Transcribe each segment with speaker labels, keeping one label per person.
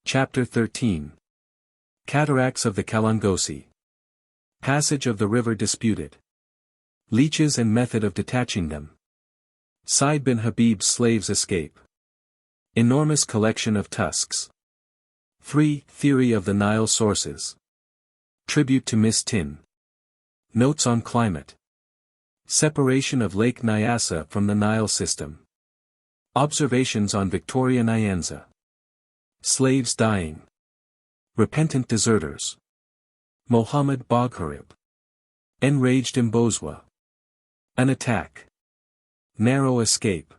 Speaker 1: Chapter 13. Cataracts of the Kalangosi. Passage of the river disputed. Leeches and method of detaching them. Said bin Habib's slaves escape. Enormous collection of tusks. 3. Theory of the Nile sources. Tribute to Miss Tin. Notes on climate. Separation of Lake Nyassa from the Nile system. Observations on Victoria Nyanza. Slaves dying. Repentant deserters. Mohammed Bogharib. Enraged Mbozwa. An attack. Narrow escape.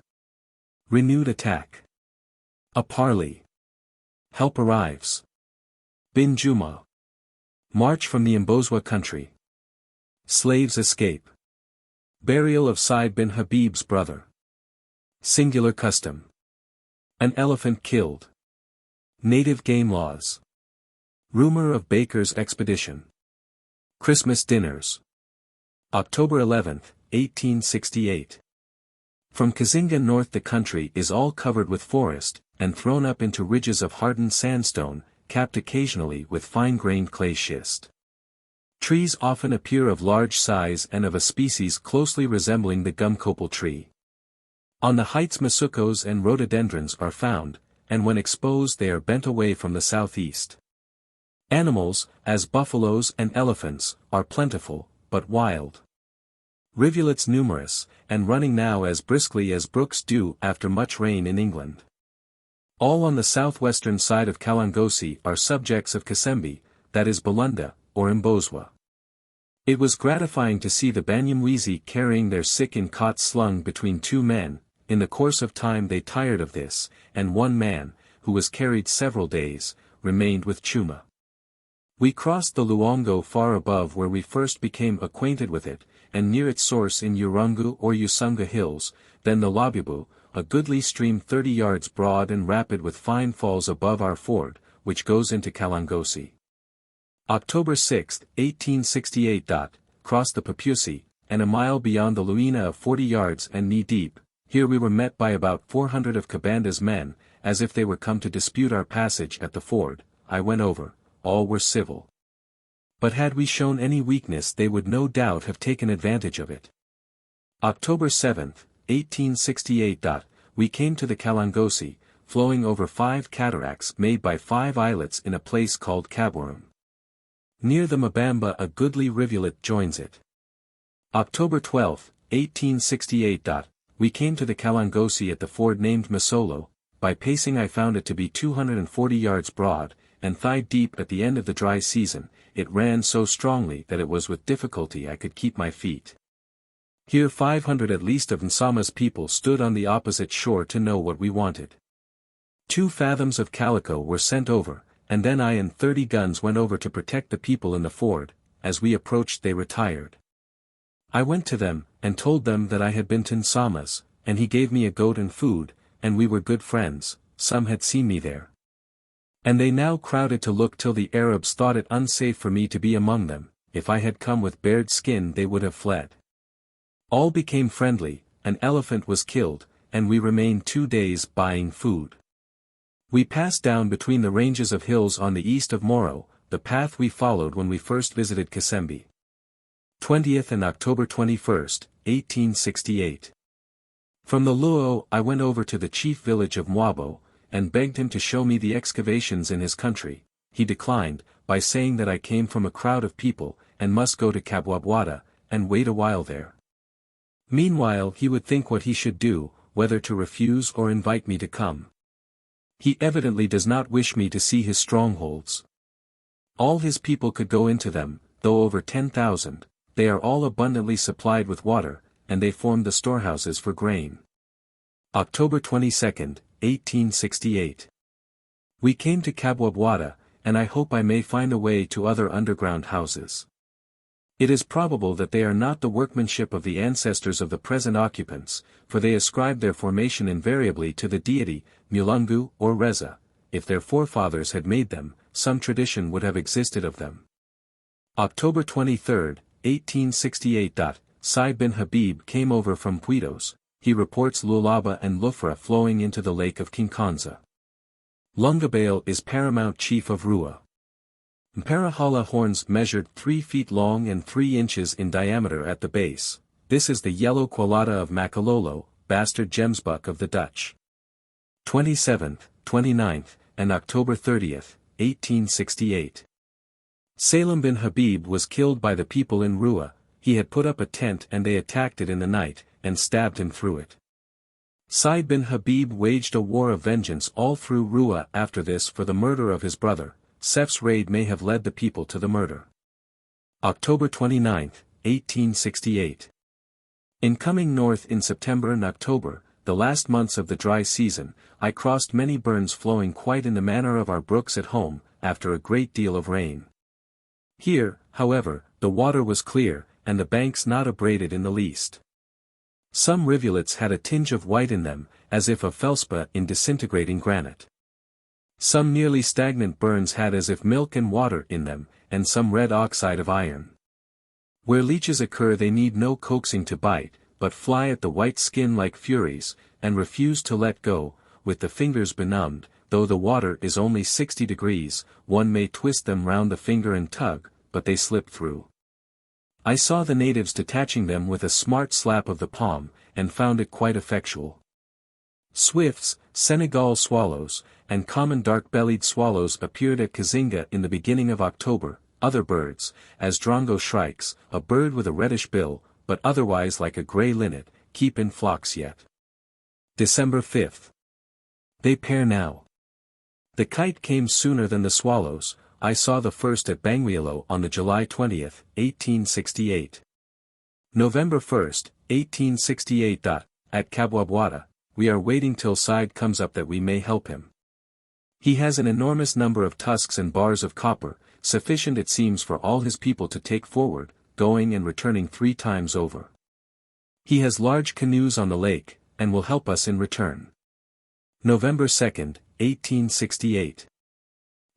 Speaker 1: Renewed attack. A parley. Help arrives. Bin Juma. March from the Mbozwa country. Slaves escape. Burial of Said bin Habib's brother. Singular custom. An elephant killed. Native game laws. Rumor of Baker's expedition. Christmas dinners. October 11, 1868. From Kazinga north the country is all covered with forest, and thrown up into ridges of hardened sandstone, capped occasionally with fine-grained clay schist. Trees often appear of large size and of a species closely resembling the gum-copal tree. On the heights masucos and rhododendrons are found, and when exposed they are bent away from the southeast. Animals, as buffaloes and elephants, are plentiful, but wild. Rivulets numerous, and running now as briskly as brooks do after much rain in England. All on the southwestern side of Kalangosi are subjects of Kasembi, that is Balunda, or Mbozwa. It was gratifying to see the Banyamwezi carrying their sick in cots slung between two men. In the course of time they tired of this, and one man, who was carried several days, remained with Chuma. We crossed the Luongo far above where we first became acquainted with it, and near its source in Urungu or Usunga hills, then the Labubu, a goodly stream 30 yards broad and rapid with fine falls above our ford, which goes into Kalangosi. October 6, 1868. Crossed the Papusi, and a mile beyond the Luina of 40 yards and knee-deep. Here we were met by about 400 of Kabanda's men, as if they were come to dispute our passage at the ford. I went over, all were civil. But had we shown any weakness they would no doubt have taken advantage of it. October 7, 1868. We came to the Kalangosi, flowing over 5 cataracts made by 5 islets in a place called Kabwarum. Near the Mabamba a goodly rivulet joins it. October 12, 1868. We came to the Kalangosi at the ford named Masolo. By pacing I found it to be 240 yards broad, and thigh-deep at the end of the dry season. It ran so strongly that it was with difficulty I could keep my feet. Here 500 at least of Nsama's people stood on the opposite shore to know what we wanted. 2 fathoms of calico were sent over, and then I and 30 guns went over to protect the people in the ford. As we approached they retired. I went to them, and told them that I had been to Nsama's, and he gave me a goat and food, and we were good friends. Some had seen me there. And they now crowded to look till the Arabs thought it unsafe for me to be among them. If I had come with bared skin they would have fled. All became friendly, an elephant was killed, and we remained 2 days buying food. We passed down between the ranges of hills on the east of Moro, the path we followed when we first visited Kasembi. 20th and October 21, 1868. From the Luo I went over to the chief village of Mwabo, and begged him to show me the excavations in his country. He declined, by saying that I came from a crowd of people, and must go to Kabwabwada, and wait a while there. Meanwhile he would think what he should do, whether to refuse or invite me to come. He evidently does not wish me to see his strongholds. All his people could go into them, though over 10,000, they are all abundantly supplied with water, and they form the storehouses for grain. October 22, 1868. We came to Kabwabwada, and I hope I may find a way to other underground houses. It is probable that they are not the workmanship of the ancestors of the present occupants, for they ascribe their formation invariably to the deity, Mulungu or Reza. If their forefathers had made them, some tradition would have existed of them. October 23, 1868. Said bin Habib came over from Puitos. He reports Lualaba and Lufra flowing into the lake of Kinkanza. Lungabale is paramount chief of Rua. Mparahala horns measured 3 feet long and 3 inches in diameter at the base. This is the yellow quillada of Makalolo, bastard gemsbuck of the Dutch. 27th, 29th, and October 30th, 1868. Salim bin Habib was killed by the people in Rua. He had put up a tent and they attacked it in the night, and stabbed him through it. Said bin Habib waged a war of vengeance all through Rua after this for the murder of his brother. Sef's raid may have led the people to the murder. October 29, 1868. In coming north in September and October, the last months of the dry season, I crossed many burns flowing quite in the manner of our brooks at home, after a great deal of rain. Here, however, the water was clear, and the banks not abraded in the least. Some rivulets had a tinge of white in them, as if of felspar in disintegrating granite. Some nearly stagnant burns had as if milk and water in them, and some red oxide of iron. Where leeches occur they need no coaxing to bite, but fly at the white skin like furies, and refuse to let go, with the fingers benumbed. Though the water is only 60 degrees, one may twist them round the finger and tug, but they slip through. I saw the natives detaching them with a smart slap of the palm, and found it quite effectual. Swifts, Senegal swallows, and common dark-bellied swallows appeared at Kazinga in the beginning of October. Other birds, as Drongo shrikes, a bird with a reddish bill, but otherwise like a grey linnet, keep in flocks yet. December 5. They pair now. The kite came sooner than the swallows. I saw the first at Bangweulu on the July 20, 1868. November 1, 1868. At Kabwabwada, we are waiting till Side comes up that we may help him. He has an enormous number of tusks and bars of copper, sufficient it seems for all his people to take forward, going and returning 3 times over. He has large canoes on the lake, and will help us in return. November 2, 1868.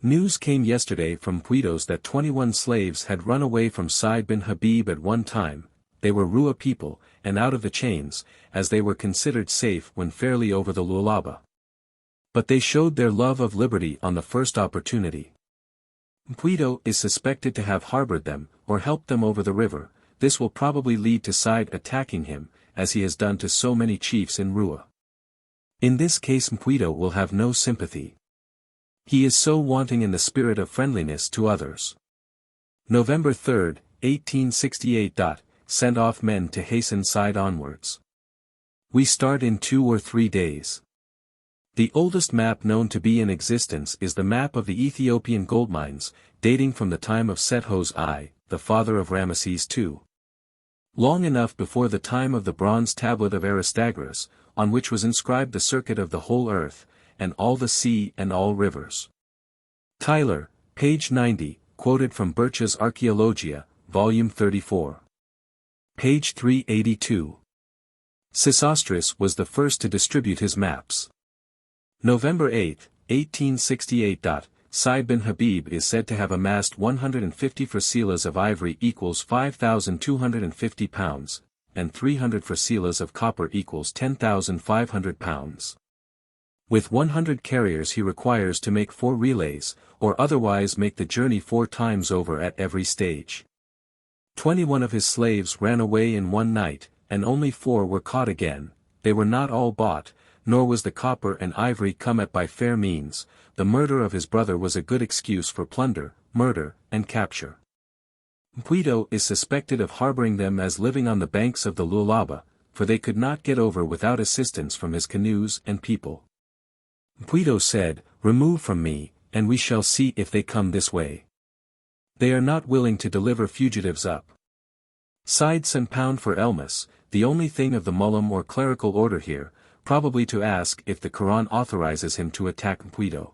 Speaker 1: News came yesterday from Puitos that 21 slaves had run away from Said bin Habib at one time. They were Rua people, and out of the chains, as they were considered safe when fairly over the Lualaba. But they showed their love of liberty on the first opportunity. Puito is suspected to have harbored them, or helped them over the river. This will probably lead to Said attacking him, as he has done to so many chiefs in Rua. In this case Puito will have no sympathy. He is so wanting in the spirit of friendliness to others. November 3, 1868. Send off men to hasten Said onwards. We start in 2 or 3 days. The oldest map known to be in existence is the map of the Ethiopian gold mines, dating from the time of Sethos I, the father of Ramesses II. Long enough before the time of the bronze tablet of Aristagoras, on which was inscribed the circuit of the whole earth, and all the sea and all rivers. Tyler, page 90, quoted from Birch's Archaeologia, volume 34. Page 382. Sesostris was the first to distribute his maps. November 8, 1868. Said bin Habib is said to have amassed 150 frasilas of ivory equals 5,250 pounds, and 300 frasilas of copper equals 10,500 pounds. With 100 carriers he requires to make 4 relays, or otherwise make the journey 4 times over at every stage. 21 of his slaves ran away in one night, and only 4 were caught again. They were not all bought, nor was the copper and ivory come at by fair means. The murder of his brother was a good excuse for plunder, murder, and capture. Puito is suspected of harboring them as living on the banks of the Lualaba, for they could not get over without assistance from his canoes and people. Puito said, "Remove from me, and we shall see if they come this way." They are not willing to deliver fugitives up. Said sent pound for Elmas, the only thing of the Mullam or clerical order here, probably to ask if the Quran authorizes him to attack Puito.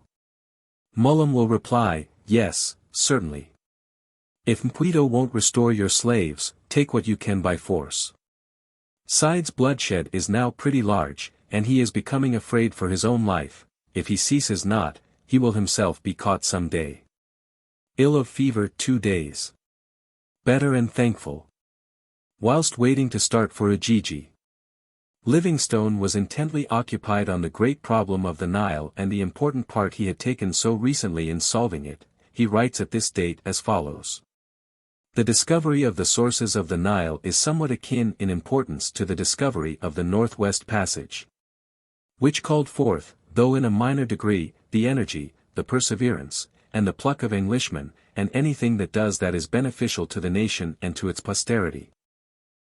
Speaker 1: Mullam will reply, "Yes, certainly. If Puito won't restore your slaves, take what you can by force." Said's bloodshed is now pretty large, and he is becoming afraid for his own life. If he ceases not, he will himself be caught some day. Ill of fever 2 days. Better and thankful. Whilst waiting to start for Ujiji. Livingstone was intently occupied on the great problem of the Nile and the important part he had taken so recently in solving it. He writes at this date as follows. The discovery of the sources of the Nile is somewhat akin in importance to the discovery of the Northwest Passage, which called forth, though in a minor degree, the energy, the perseverance, and the pluck of Englishmen, and anything that does that is beneficial to the nation and to its posterity.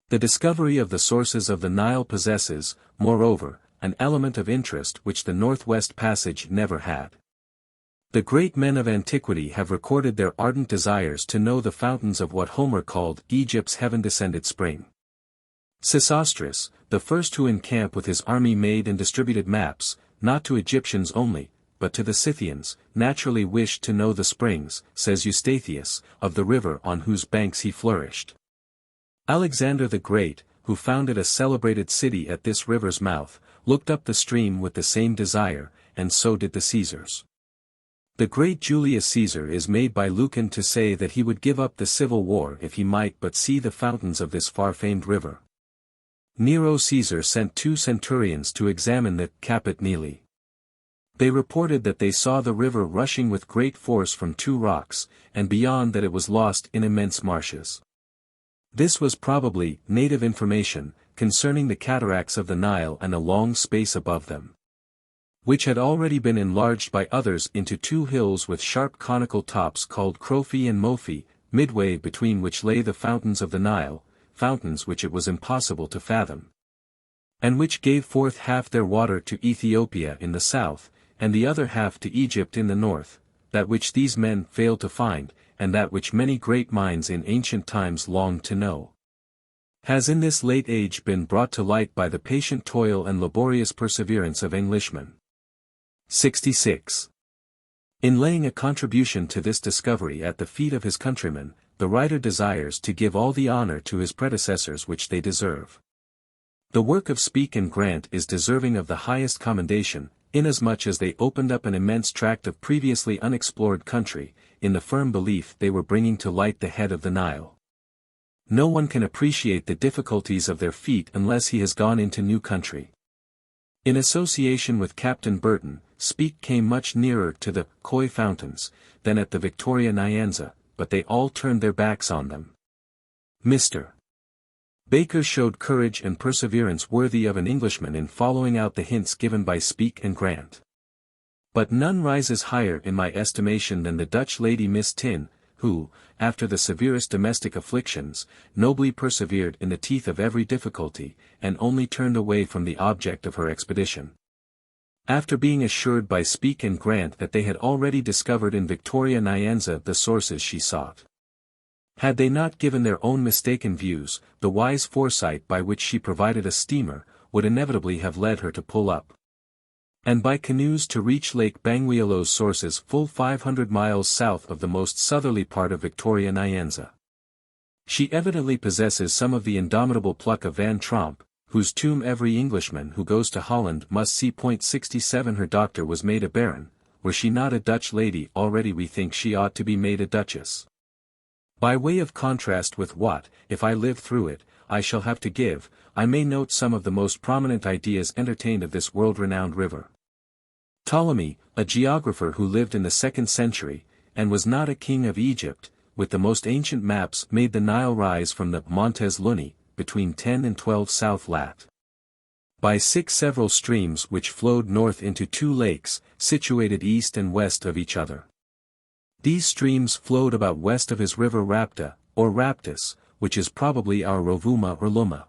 Speaker 1: The discovery of the sources of the Nile possesses, moreover, an element of interest which the Northwest Passage never had. The great men of antiquity have recorded their ardent desires to know the fountains of what Homer called Egypt's heaven-descended spring. Sesostris, the first who in camp with his army made and distributed maps, not to Egyptians only, but to the Scythians, naturally wished to know the springs, says Eustathius, of the river on whose banks he flourished. Alexander the Great, who founded a celebrated city at this river's mouth, looked up the stream with the same desire, and so did the Caesars. The great Julius Caesar is made by Lucan to say that he would give up the civil war if he might but see the fountains of this far-famed river. Nero Caesar sent 2 centurions to examine the Caput Nili. They reported that they saw the river rushing with great force from 2 rocks, and beyond that it was lost in immense marshes. This was probably native information concerning the cataracts of the Nile and a long space above them, which had already been enlarged by others into 2 hills with sharp conical tops called Crophi and Mophi, midway between which lay the fountains of the Nile, fountains which it was impossible to fathom, and which gave forth half their water to Ethiopia in the south, and the other half to Egypt in the north, that which these men failed to find, and that which many great minds in ancient times longed to know, has in this late age been brought to light by the patient toil and laborious perseverance of Englishmen. 66. In laying a contribution to this discovery at the feet of his countrymen, the writer desires to give all the honor to his predecessors which they deserve. The work of Speke and Grant is deserving of the highest commendation, inasmuch as they opened up an immense tract of previously unexplored country, in the firm belief they were bringing to light the head of the Nile. No one can appreciate the difficulties of their feat unless he has gone into new country. In association with Captain Burton, Speke came much nearer to the Koi fountains than at the Victoria Nyanza, but they all turned their backs on them. Mr. Baker showed courage and perseverance worthy of an Englishman in following out the hints given by Speke and Grant. But none rises higher in my estimation than the Dutch lady Miss Tin, who, after the severest domestic afflictions, nobly persevered in the teeth of every difficulty, and only turned away from the object of her expedition, after being assured by Speke and Grant that they had already discovered in Victoria Nyanza the sources she sought. Had they not given their own mistaken views, the wise foresight by which she provided a steamer, would inevitably have led her to pull up, and by canoes to reach Lake Bangweulu's sources full 500 miles south of the most southerly part of Victoria Nyanza. She evidently possesses some of the indomitable pluck of Van Tromp, whose tomb every Englishman who goes to Holland must see. 67 Her doctor was made a baron. Were she not a Dutch lady already, we think she ought to be made a duchess. By way of contrast with what, if I live through it, I shall have to give, I may note some of the most prominent ideas entertained of this world-renowned river. Ptolemy, a geographer who lived in the 2nd century, and was not a king of Egypt, with the most ancient maps made the Nile rise from the Montes Luni, between 10 and 12 south lat. By 6 several streams which flowed north into 2 lakes, situated east and west of each other. These streams flowed about west of his river Rapta, or Raptus, which is probably our Rovuma or Luma.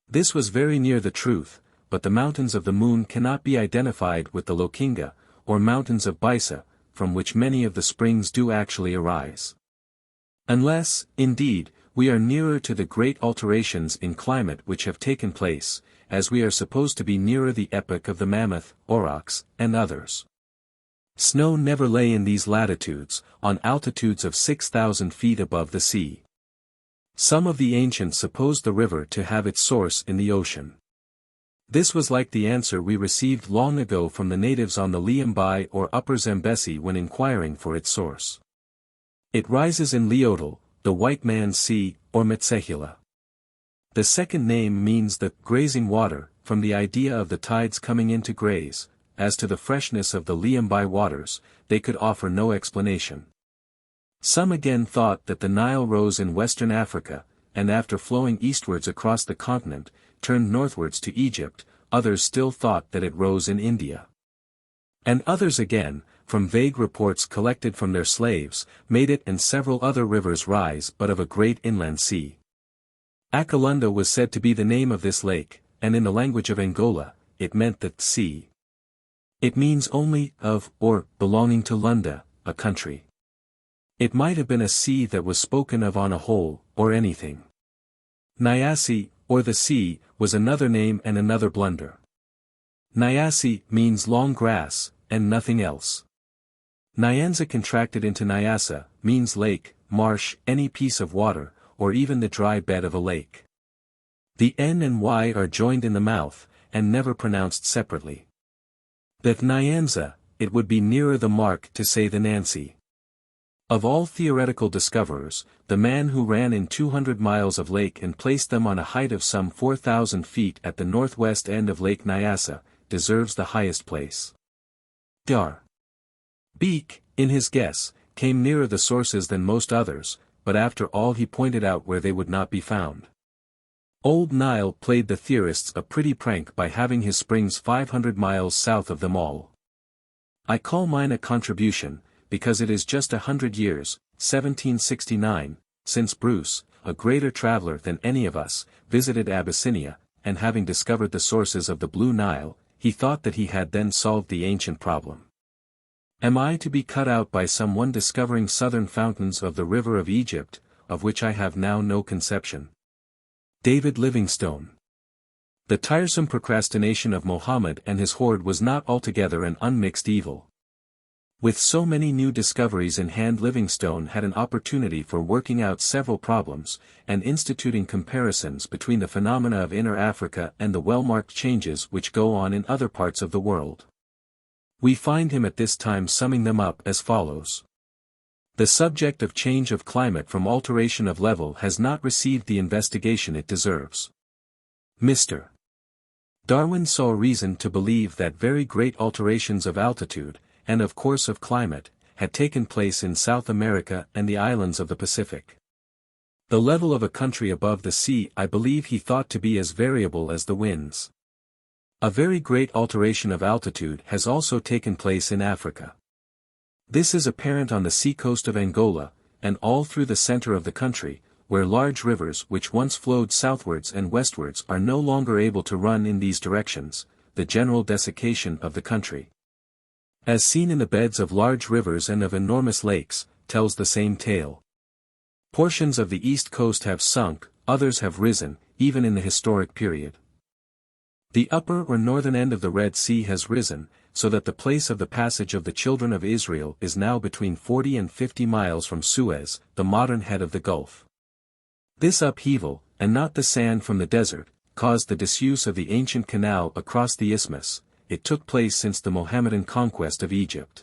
Speaker 1: This was very near the truth, but the mountains of the moon cannot be identified with the Lokinga, or mountains of Bisa, from which many of the springs do actually arise. Unless, indeed, we are nearer to the great alterations in climate which have taken place, as we are supposed to be nearer the epoch of the Mammoth, Aurochs, and others. Snow never lay in these latitudes, on altitudes of 6,000 feet above the sea. Some of the ancients supposed the river to have its source in the ocean. This was like the answer we received long ago from the natives on the Liambai or Upper Zambesi when inquiring for its source. It rises in Leodol, the White Man's Sea, or Metsehula. The second name means the grazing water, from the idea of the tides coming in to graze. As to the freshness of the Liambai waters, they could offer no explanation. Some again thought that the Nile rose in western Africa, and after flowing eastwards across the continent, turned northwards to Egypt. Others still thought that it rose in India. And others again, from vague reports collected from their slaves, made it and several other rivers rise but of a great inland sea. Akalunda was said to be the name of this lake, and in the language of Angola, it meant the sea. It means only of, or belonging to Lunda, a country. It might have been a sea that was spoken of on a whole, or anything. Nyasi, or the sea, was another name and another blunder. Nyasi means long grass, and nothing else. Nyanza contracted into Nyasa, means lake, marsh, any piece of water, or even the dry bed of a lake. The N and Y are joined in the mouth, and never pronounced separately. That Nyanza, it would be nearer the mark to say the Nancy. Of all theoretical discoverers, the man who ran in 200 miles of lake and placed them on a height of some 4,000 feet at the northwest end of Lake Nyasa, deserves the highest place. Dar. Beek, in his guess, came nearer the sources than most others, but after all he pointed out where they would not be found. Old Nile played the theorists a pretty prank by having his springs 500 miles south of them all. I call mine a contribution, because it is just 100 years, 1769, since Bruce, a greater traveler than any of us, visited Abyssinia, and having discovered the sources of the Blue Nile, he thought that he had then solved the ancient problem. Am I to be cut out by someone discovering southern fountains of the river of Egypt, of which I have now no conception? David Livingstone. The tiresome procrastination of Mohammed and his horde was not altogether an unmixed evil. With so many new discoveries in hand, Livingstone had an opportunity for working out several problems, and instituting comparisons between the phenomena of inner Africa and the well-marked changes which go on in other parts of the world. We find him at this time summing them up as follows. The subject of change of climate from alteration of level has not received the investigation it deserves. Mr. Darwin saw reason to believe that very great alterations of altitude, and of course of climate, had taken place in South America and the islands of the Pacific. The level of a country above the sea I believe he thought to be as variable as the winds. A very great alteration of altitude has also taken place in Africa. This is apparent on the sea-coast of Angola, and all through the center of the country, where large rivers which once flowed southwards and westwards are no longer able to run in these directions, the general desiccation of the country, as seen in the beds of large rivers and of enormous lakes, tells the same tale. Portions of the east coast have sunk, others have risen, even in the historic period. The upper or northern end of the Red Sea has risen, so that the place of the passage of the children of Israel is now between 40 and 50 miles from Suez, the modern head of the Gulf. This upheaval, and not the sand from the desert, caused the disuse of the ancient canal across the isthmus. It took place since the Mohammedan conquest of Egypt.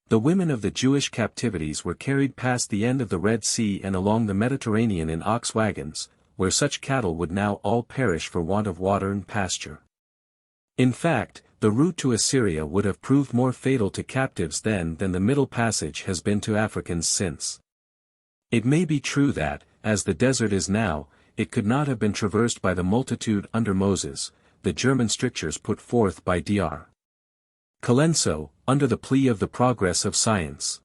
Speaker 1: The women of the Jewish captivities were carried past the end of the Red Sea and along the Mediterranean in ox wagons, where such cattle would now all perish for want of water and pasture. In fact, the route to Assyria would have proved more fatal to captives then than the Middle Passage has been to Africans since. It may be true that, as the desert is now, it could not have been traversed by the multitude under Moses, the German strictures put forth by Dr. Colenso, under the plea of the progress of science.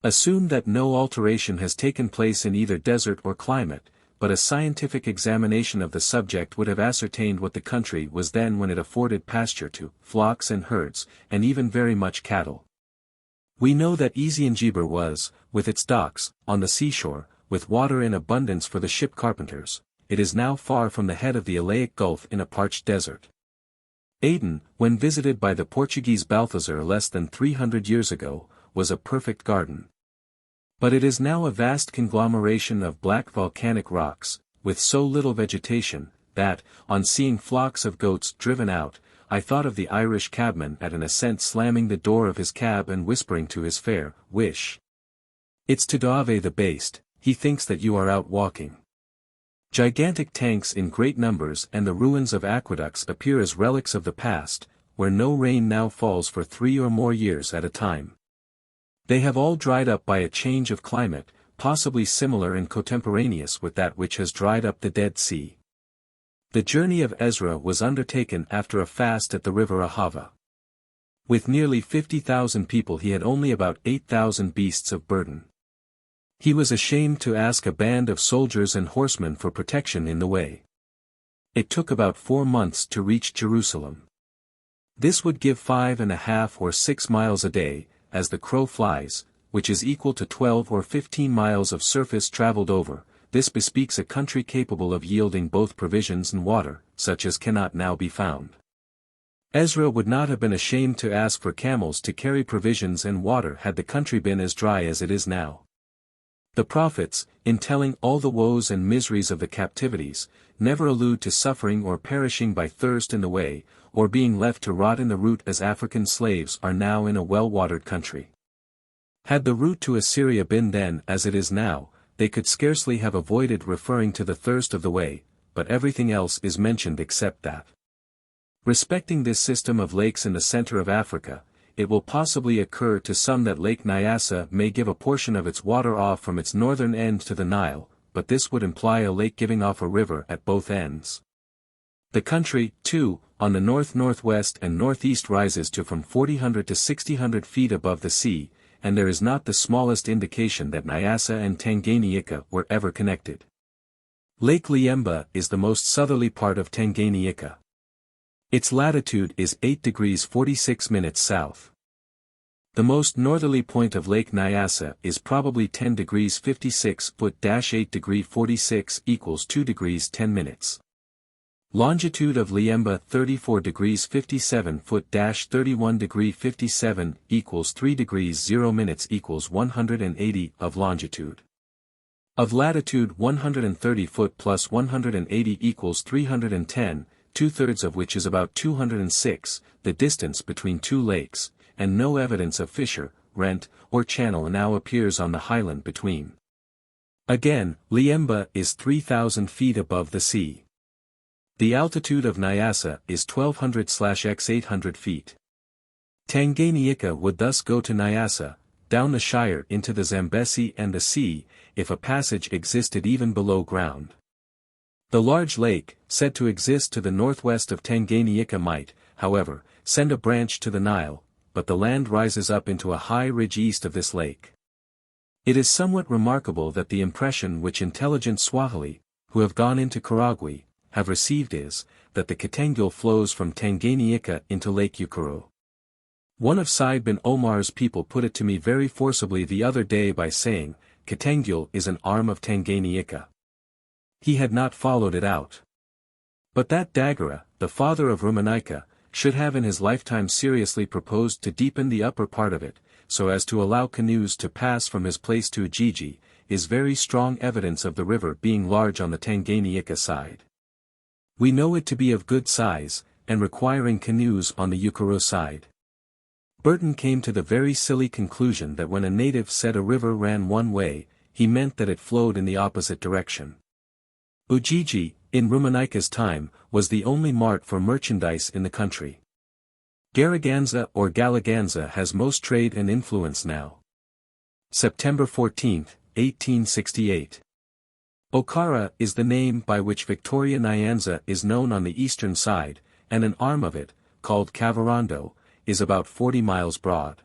Speaker 1: Assume that no alteration has taken place in either desert or climate, but a scientific examination of the subject would have ascertained what the country was then when it afforded pasture to flocks and herds, and even very much cattle. We know that Zanzibar was, with its docks, on the seashore, with water in abundance for the ship carpenters. It is now far from the head of the Alaic Gulf in a parched desert. Aden, when visited by the Portuguese Balthazar less than 300 years ago, was a perfect garden. But it is now a vast conglomeration of black volcanic rocks, with so little vegetation, that, on seeing flocks of goats driven out, I thought of the Irish cabman at an ascent slamming the door of his cab and whispering to his fare, "Wish. It's to Dave the baste, he thinks that you are out walking." Gigantic tanks in great numbers and the ruins of aqueducts appear as relics of the past, where no rain now falls for 3 or more years at a time. They have all dried up by a change of climate, possibly similar and contemporaneous with that which has dried up the Dead Sea. The journey of Ezra was undertaken after a fast at the river Ahava. With nearly 50,000 people he had only about 8,000 beasts of burden. He was ashamed to ask a band of soldiers and horsemen for protection in the way. It took about 4 months to reach Jerusalem. This would give 5.5 or 6 miles a day, as the crow flies, which is equal to 12 or 15 miles of surface traveled over. This bespeaks a country capable of yielding both provisions and water, such as cannot now be found. Ezra would not have been ashamed to ask for camels to carry provisions and water had the country been as dry as it is now. The prophets, in telling all the woes and miseries of the captivities, never allude to suffering or perishing by thirst in the way, or being left to rot in the route as African slaves are now in a well-watered country. Had the route to Assyria been then as it is now, they could scarcely have avoided referring to the thirst of the way, but everything else is mentioned except that. Respecting this system of lakes in the center of Africa, it will possibly occur to some that Lake Nyassa may give a portion of its water off from its northern end to the Nile, but this would imply a lake giving off a river at both ends. The country, too, on the north-northwest and northeast rises to from 4,000 to 6,000 feet above the sea, and there is not the smallest indication that Nyassa and Tanganyika were ever connected. Lake Liemba is the most southerly part of Tanganyika. Its latitude is 8 degrees 46 minutes south. The most northerly point of Lake Nyassa is probably 10 degrees 56 ft-8 degree 46 equals 2 degrees 10 minutes. Longitude of Liemba 34 degrees 57 ft-31 degree 57 equals 3 degrees 0 minutes equals 180 of longitude. Of latitude 130 foot plus 180 equals 310, 2/3 of which is about 206, the distance between two lakes, and no evidence of fissure, rent, or channel now appears on the highland between. Again, Liemba is 3,000 feet above the sea. The altitude of Nyassa is 1,200/x800 feet. Tanganyika would thus go to Nyassa, down the Shire into the Zambesi and the sea, if a passage existed even below ground. The large lake, said to exist to the northwest of Tanganyika might, however, send a branch to the Nile, but the land rises up into a high ridge east of this lake. It is somewhat remarkable that the impression which intelligent Swahili, who have gone into Karagwe, have received is, that the Katangul flows from Tanganyika into Lake Ukuru. One of Said bin Omar's people put it to me very forcibly the other day by saying, Katangul is an arm of Tanganyika. He had not followed it out. But that Dagara, the father of Rumanika, should have in his lifetime seriously proposed to deepen the upper part of it, so as to allow canoes to pass from his place to Ujiji, is very strong evidence of the river being large on the Tanganyika side. We know it to be of good size, and requiring canoes on the Ukuru side. Burton came to the very silly conclusion that when a native said a river ran one way, he meant that it flowed in the opposite direction. Ujiji, in Rumanika's time, was the only mart for merchandise in the country. Garaganza or Galaganza has most trade and influence now. September 14, 1868. Okara is the name by which Victoria Nyanza is known on the eastern side, and an arm of it, called Kavirondo, is about 40 miles broad.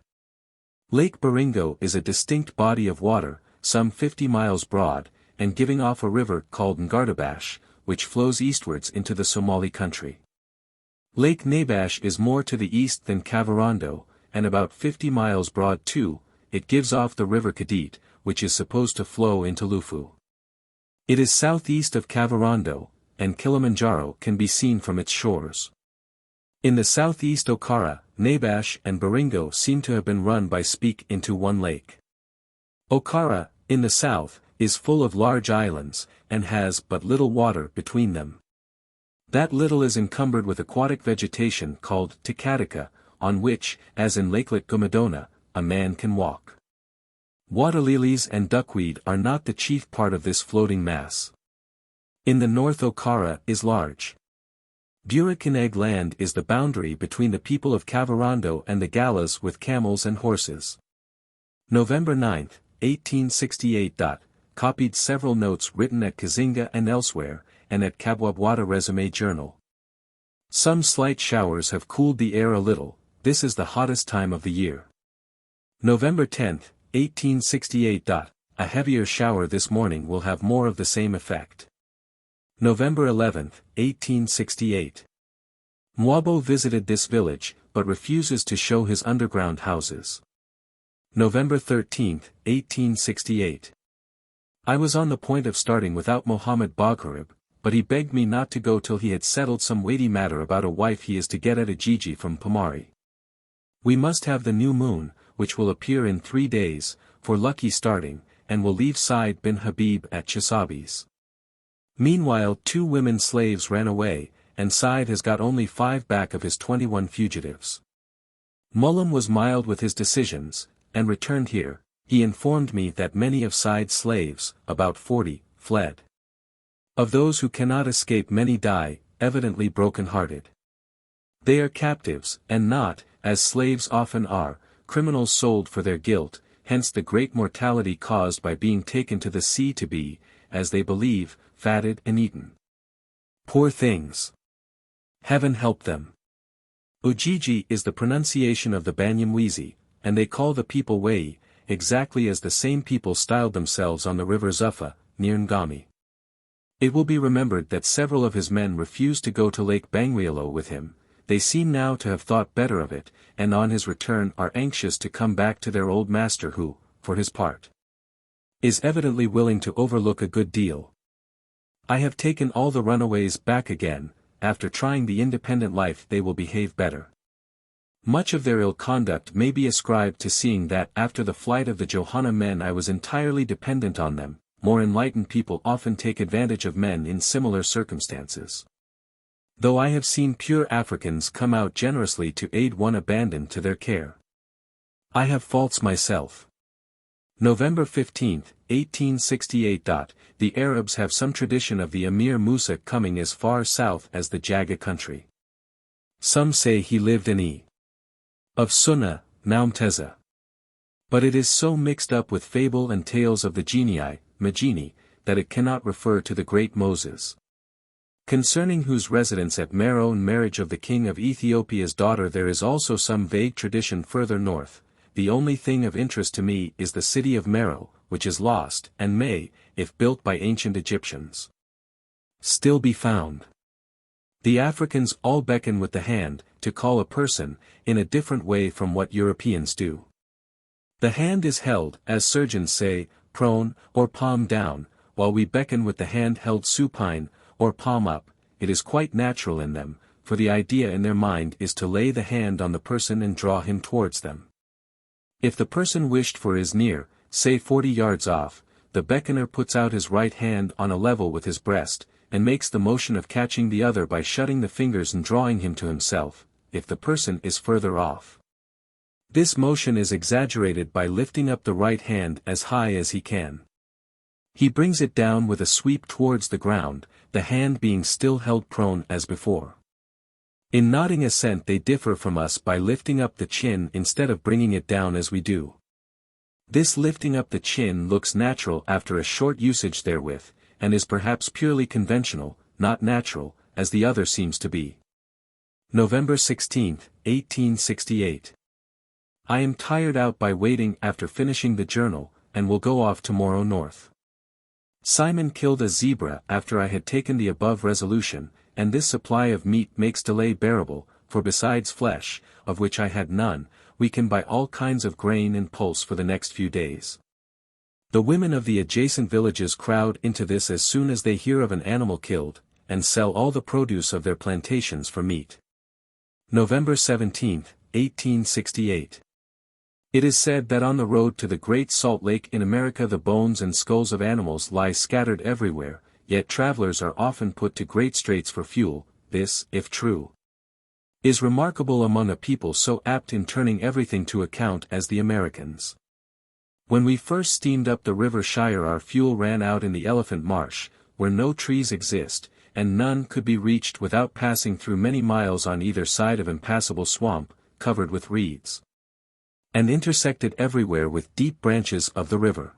Speaker 1: Lake Baringo is a distinct body of water, some 50 miles broad, and giving off a river called Ngardabash, which flows eastwards into the Somali country. Lake Nabash is more to the east than Kavirondo, and about 50 miles broad too. It gives off the river Kadit, which is supposed to flow into Lufu. It is southeast of Kavirondo, and Kilimanjaro can be seen from its shores. In the southeast Okara, Nabash and Baringo seem to have been run by Speak into one lake. Okara, in the south, is full of large islands, and has but little water between them. That little is encumbered with aquatic vegetation called Tikatika, on which, as in Lakelet Gumadona, a man can walk. Water lilies and duckweed are not the chief part of this floating mass. In the north Okara is large. Burikineg land is the boundary between the people of Kavirondo and the Galas with camels and horses. November 9, 1868. Copied several notes written at Kazinga and elsewhere, and at Kabwabwada Resume Journal. Some slight showers have cooled the air a little, this is the hottest time of the year. November 10, 1868. A heavier shower this morning will have more of the same effect. November 11, 1868. Mwabo visited this village, but refuses to show his underground houses. November 13, 1868. I was on the point of starting without Mohammed Bagharib, but he begged me not to go till he had settled some weighty matter about a wife he is to get at Ujiji from Pomari. We must have the new moon, which will appear in 3 days, for lucky starting, and will leave Said bin Habib at Chisabi's. Meanwhile 2 women slaves ran away, and Said has got only 5 back of his 21 fugitives. Mullam was mild with his decisions, and returned here. He informed me that many of Said's slaves, about 40, fled. Of those who cannot escape many die, evidently broken-hearted. They are captives, and not, as slaves often are, criminals sold for their guilt, hence the great mortality caused by being taken to the sea to be, as they believe, fatted and eaten. Poor things! Heaven help them! Ujiji is the pronunciation of the Banyamwezi, and they call the people Wei, exactly as the same people styled themselves on the river Zuffa, near Ngami. It will be remembered that several of his men refused to go to Lake Bangweulu with him. They seem now to have thought better of it, and on his return are anxious to come back to their old master who, for his part, is evidently willing to overlook a good deal. I have taken all the runaways back again. After trying the independent life they will behave better. Much of their ill conduct may be ascribed to seeing that after the flight of the Johanna men I was entirely dependent on them. More enlightened people often take advantage of men in similar circumstances. Though I have seen pure Africans come out generously to aid one abandoned to their care. I have faults myself. November 15, 1868. The Arabs have some tradition of the Emir Musa coming as far south as the Jaga country. Some say he lived in of Sunnah, Naumteza. But it is so mixed up with fable and tales of the genii, Majini, that it cannot refer to the great Moses. Concerning whose residence at Meroe and marriage of the king of Ethiopia's daughter there is also some vague tradition further north. The only thing of interest to me is the city of Meroe, which is lost, and may, if built by ancient Egyptians, still be found. The Africans all beckon with the hand, to call a person, in a different way from what Europeans do. The hand is held, as surgeons say, prone, or palm down, while we beckon with the hand held supine, or palm up. It is quite natural in them, for the idea in their mind is to lay the hand on the person and draw him towards them. If the person wished for is near, say 40 yards off, the beckoner puts out his right hand on a level with his breast, and makes the motion of catching the other by shutting the fingers and drawing him to himself, if the person is further off. This motion is exaggerated by lifting up the right hand as high as he can. He brings it down with a sweep towards the ground, the hand being still held prone as before. In nodding assent they differ from us by lifting up the chin instead of bringing it down as we do. This lifting up the chin looks natural after a short usage therewith, and is perhaps purely conventional, not natural, as the other seems to be. November 16, 1868. I am tired out by waiting after finishing the journal, and will go off tomorrow north. Simon killed a zebra after I had taken the above resolution, and this supply of meat makes delay bearable, for besides flesh, of which I had none, we can buy all kinds of grain and pulse for the next few days. The women of the adjacent villages crowd into this as soon as they hear of an animal killed, and sell all the produce of their plantations for meat. November 17, 1868. It is said that on the road to the Great Salt Lake in America the bones and skulls of animals lie scattered everywhere, yet travelers are often put to great straits for fuel. This, if true, is remarkable among a people so apt in turning everything to account as the Americans. When we first steamed up the river Shire our fuel ran out in the Elephant Marsh, where no trees exist, and none could be reached without passing through many miles on either side of impassable swamp, covered with reeds, and intersected everywhere with deep branches of the river.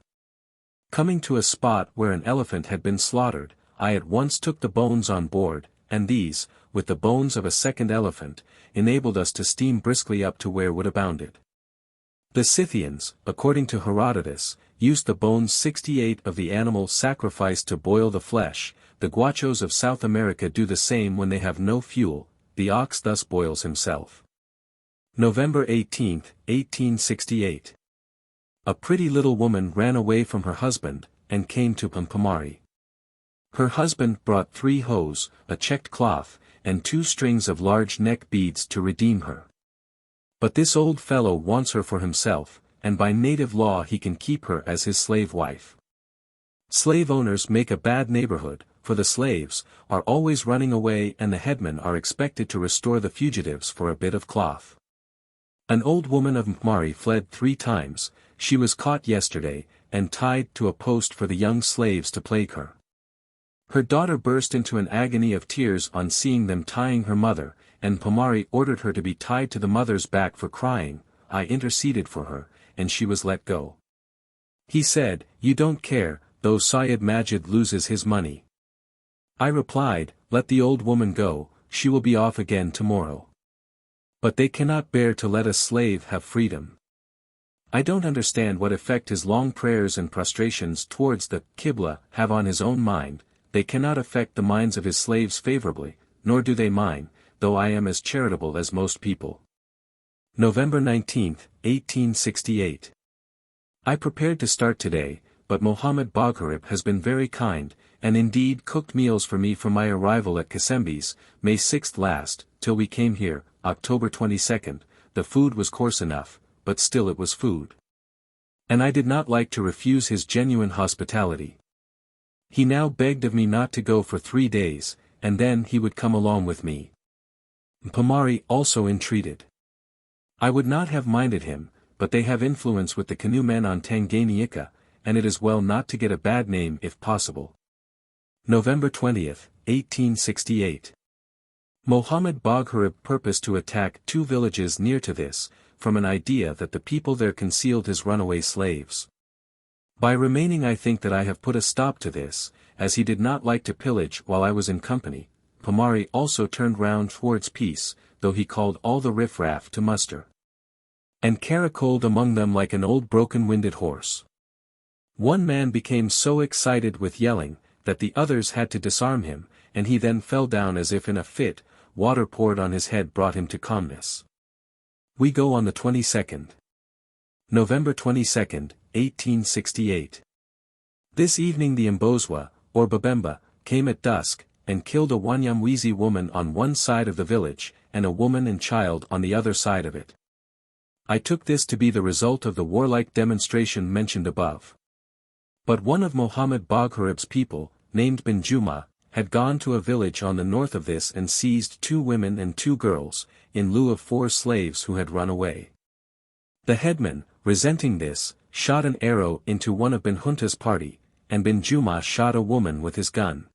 Speaker 1: Coming to a spot where an elephant had been slaughtered, I at once took the bones on board, and these, with the bones of a second elephant, enabled us to steam briskly up to where wood abounded. The Scythians, according to Herodotus, used the bones 68 of the animal sacrificed to boil the flesh. The Guachos of South America do the same when they have no fuel. The ox thus boils himself. November 18, 1868. A pretty little woman ran away from her husband, and came to Pampamari. Her husband brought 3 hose, a checked cloth, and 2 strings of large neck beads to redeem her. But this old fellow wants her for himself, and by native law he can keep her as his slave wife. Slave owners make a bad neighborhood, for the slaves are always running away and the headmen are expected to restore the fugitives for a bit of cloth. An old woman of Mpmari fled 3 times, she was caught yesterday, and tied to a post for the young slaves to plague her. Her daughter burst into an agony of tears on seeing them tying her mother, and Mpmari ordered her to be tied to the mother's back for crying. I interceded for her, and she was let go. He said, "You don't care, though Syed Majid loses his money." I replied, "Let the old woman go, she will be off again tomorrow." But they cannot bear to let a slave have freedom. I don't understand what effect his long prayers and prostrations towards the Qibla have on his own mind. They cannot affect the minds of his slaves favorably, nor do they mine, though I am as charitable as most people. November 19, 1868. I prepared to start today, but Mohammed Bagharib has been very kind, and indeed cooked meals for me from my arrival at Kasembe's, May 6 last, till we came here, October 22. The food was coarse enough, but still it was food. And I did not like to refuse his genuine hospitality. He now begged of me not to go for 3 days, and then he would come along with me. Mpmari also entreated. I would not have minded him, but they have influence with the canoe men on Tanganyika, and it is well not to get a bad name if possible. November 20, 1868. Mohammed Bagharib purposed to attack 2 villages near to this, from an idea that the people there concealed his runaway slaves. By remaining I think that I have put a stop to this, as he did not like to pillage while I was in company. Mpmari also turned round towards peace, though he called all the riffraff to muster, and caracoled among them like an old broken-winded horse. One man became so excited with yelling, that the others had to disarm him, and he then fell down as if in a fit. Water poured on his head brought him to calmness. We go on the 22nd. November 22, 1868. This evening the Mbozwa, or Babemba, came at dusk, and killed a Wanyamwezi woman on one side of the village, and a woman and child on the other side of it. I took this to be the result of the warlike demonstration mentioned above. But one of Mohammed Bagharib's people, named Benjuma, had gone to a village on the north of this and seized 2 women and 2 girls, in lieu of 4 slaves who had run away. The headman, resenting this, shot an arrow into one of Benjunta's party, and Benjuma shot a woman with his gun.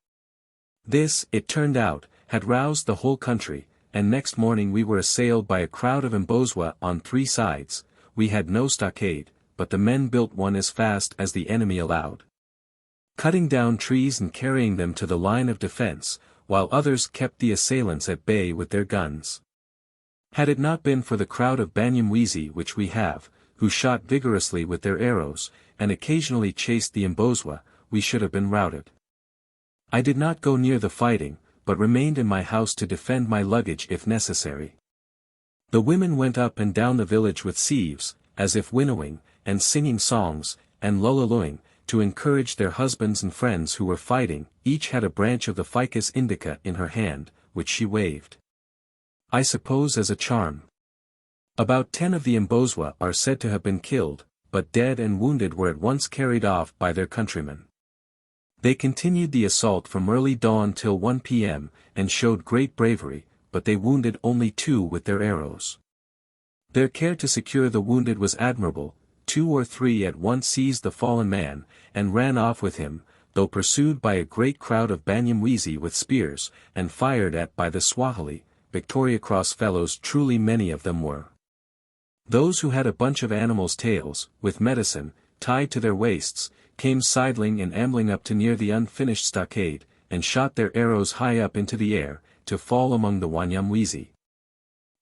Speaker 1: This, it turned out, had roused the whole country, and next morning we were assailed by a crowd of Mbozwa on 3 sides. We had no stockade, but the men built one as fast as the enemy allowed, cutting down trees and carrying them to the line of defense, while others kept the assailants at bay with their guns. Had it not been for the crowd of Banyamwezi which we have, who shot vigorously with their arrows, and occasionally chased the Mbozwa, we should have been routed. I did not go near the fighting, but remained in my house to defend my luggage if necessary. The women went up and down the village with sieves, as if winnowing, and singing songs, and lullaluing, to encourage their husbands and friends who were fighting. Each had a branch of the ficus indica in her hand, which she waved, I suppose as a charm. About 10 of the Mbozwa are said to have been killed, but dead and wounded were at once carried off by their countrymen. They continued the assault from early dawn till 1 p.m., and showed great bravery, but they wounded only 2 with their arrows. Their care to secure the wounded was admirable. 2 or 3 at once seized the fallen man, and ran off with him, though pursued by a great crowd of Banyamwezi with spears, and fired at by the Swahili, Victoria Cross fellows truly many of them were. Those who had a bunch of animals' tails, with medicine, tied to their waists, came sidling and ambling up to near the unfinished stockade, and shot their arrows high up into the air, to fall among the Wanyamwezi.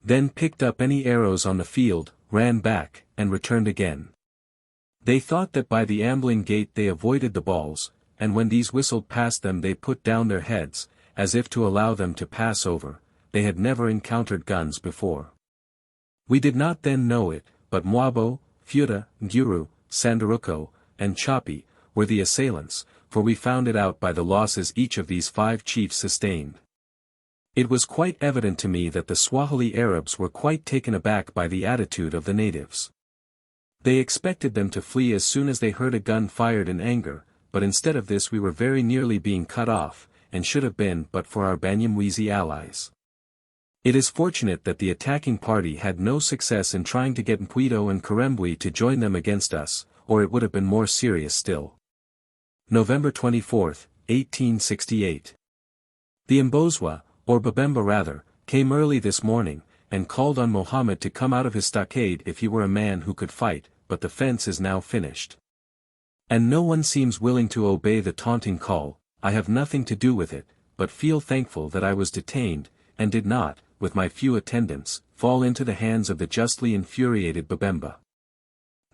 Speaker 1: Then picked up any arrows on the field, ran back, and returned again. They thought that by the ambling gait they avoided the balls, and when these whistled past them they put down their heads, as if to allow them to pass over. They had never encountered guns before. We did not then know it, but Mwabo, Futa, Nguru, Sandaruko, and Chapi, were the assailants, for we found it out by the losses each of these 5 chiefs sustained. It was quite evident to me that the Swahili Arabs were quite taken aback by the attitude of the natives. They expected them to flee as soon as they heard a gun fired in anger, but instead of this we were very nearly being cut off, and should have been but for our Banyamwezi allies. It is fortunate that the attacking party had no success in trying to get Mpweto and Karembwe to join them against us, or it would have been more serious still. November 24, 1868. The Mbozwa, or Babemba rather, came early this morning, and called on Mohammed to come out of his stockade if he were a man who could fight, but the fence is now finished. And no one seems willing to obey the taunting call. I have nothing to do with it, but feel thankful that I was detained, and did not, with my few attendants, fall into the hands of the justly infuriated Babemba.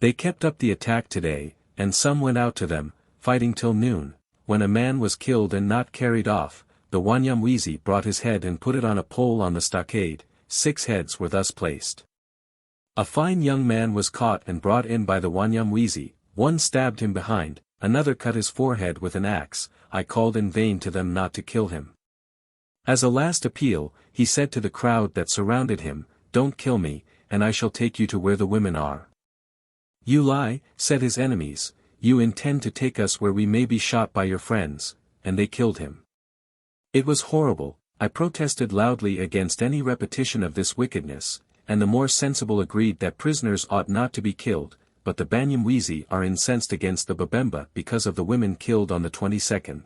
Speaker 1: They kept up the attack today, and some went out to them, fighting till noon. When a man was killed and not carried off, the Wanyamwezi brought his head and put it on a pole on the stockade. 6 heads were thus placed. A fine young man was caught and brought in by the Wanyamwezi. One stabbed him behind, another cut his forehead with an axe. I called in vain to them not to kill him. As a last appeal, he said to the crowd that surrounded him, "Don't kill me, and I shall take you to where the women are." "You lie," said his enemies, "you intend to take us where we may be shot by your friends," and they killed him. It was horrible. I protested loudly against any repetition of this wickedness, and the more sensible agreed that prisoners ought not to be killed, but the Banyamwezi are incensed against the Babemba because of the women killed on the 22nd.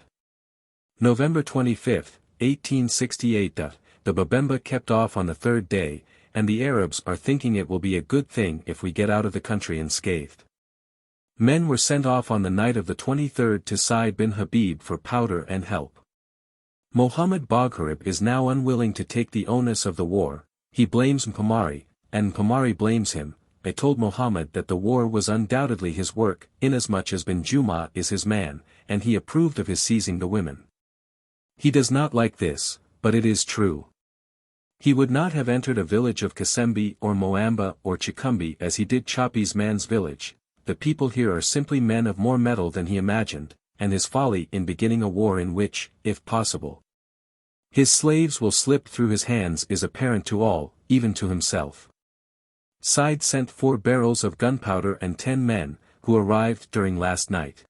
Speaker 1: November 25, 1868. The Babemba kept off on the 3rd day, and the Arabs are thinking it will be a good thing if we get out of the country unscathed. Men were sent off on the night of the 23rd to Said bin Habib for powder and help. Mohammed Bagharib is now unwilling to take the onus of the war. He blames Mpomari, and Mpomari blames him. I told Mohammed that the war was undoubtedly his work, inasmuch as bin Juma is his man, and he approved of his seizing the women. He does not like this, but it is true. He would not have entered a village of Kasembe or Moamba or Chikumbi as he did Chapi's man's village. The people here are simply men of more mettle than he imagined, and his folly in beginning a war in which, if possible, his slaves will slip through his hands is apparent to all, even to himself. Said sent 4 barrels of gunpowder and 10 men, who arrived during last night.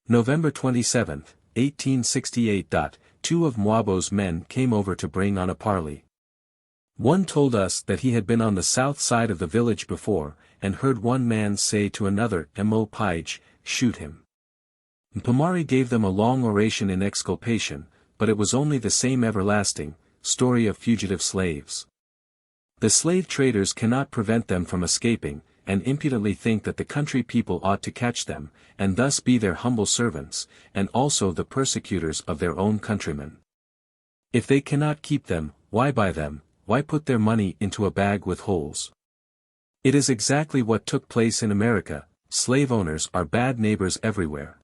Speaker 1: November 27, 1868. 2 of Mwabo's men came over to bring on a parley. One told us that he had been on the south side of the village before, and heard one man say to another, "Mo Pige, shoot him." Mpomari gave them a long oration in exculpation, but it was only the same everlasting story of fugitive slaves. The slave traders cannot prevent them from escaping, and impudently think that the country people ought to catch them, and thus be their humble servants, and also the persecutors of their own countrymen. If they cannot keep them, why buy them? Why put their money into a bag with holes? It is exactly what took place in America. Slave owners are bad neighbors everywhere.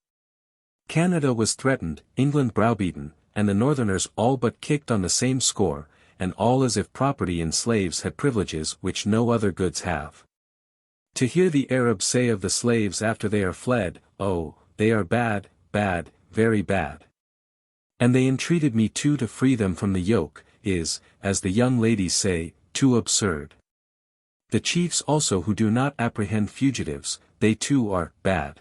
Speaker 1: Canada was threatened, England browbeaten, and the Northerners all but kicked on the same score, and all as if property in slaves had privileges which no other goods have. To hear the Arabs say of the slaves after they are fled, "Oh, they are bad, bad, very bad. And they entreated me too to free them from the yoke," is, as the young ladies say, too absurd. The chiefs also who do not apprehend fugitives, they too are bad.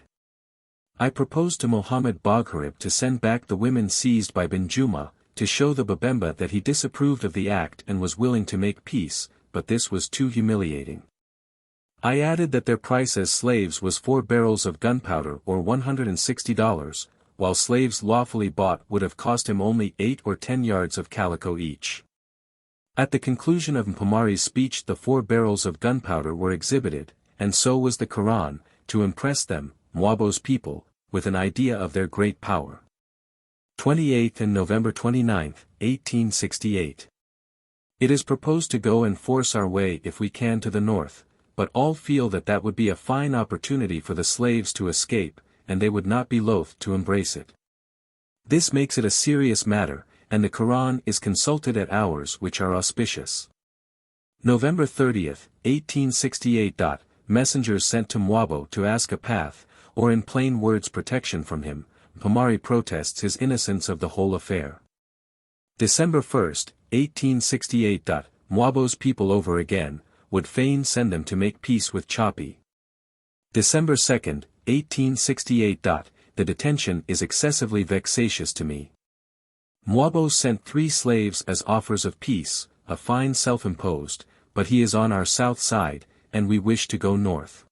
Speaker 1: I proposed to Mohammed Bagharib to send back the women seized by bin Juma, to show the Babemba that he disapproved of the act and was willing to make peace, but this was too humiliating. I added that their price as slaves was 4 barrels of gunpowder or $160, while slaves lawfully bought would have cost him only 8 or 10 yards of calico each. At the conclusion of Mpomari's speech, the 4 barrels of gunpowder were exhibited, and so was the Quran, to impress them, Mwabo's people, with an idea of their great power. 28th and November 29, 1868. It is proposed to go and force our way if we can to the north, but all feel that that would be a fine opportunity for the slaves to escape, and they would not be loath to embrace it. This makes it a serious matter, and the Quran is consulted at hours which are auspicious. November 30, 1868. Messengers sent to Mwabo to ask a path, or in plain words protection from him. Mpomari protests his innocence of the whole affair. December 1, 1868. Mwabo's people over again, would fain send them to make peace with Choppy. December 2, 1868. The detention is excessively vexatious to me. Mwabo sent 3 slaves as offers of peace, a fine self-imposed, but he is on our south side, and we wish to go north.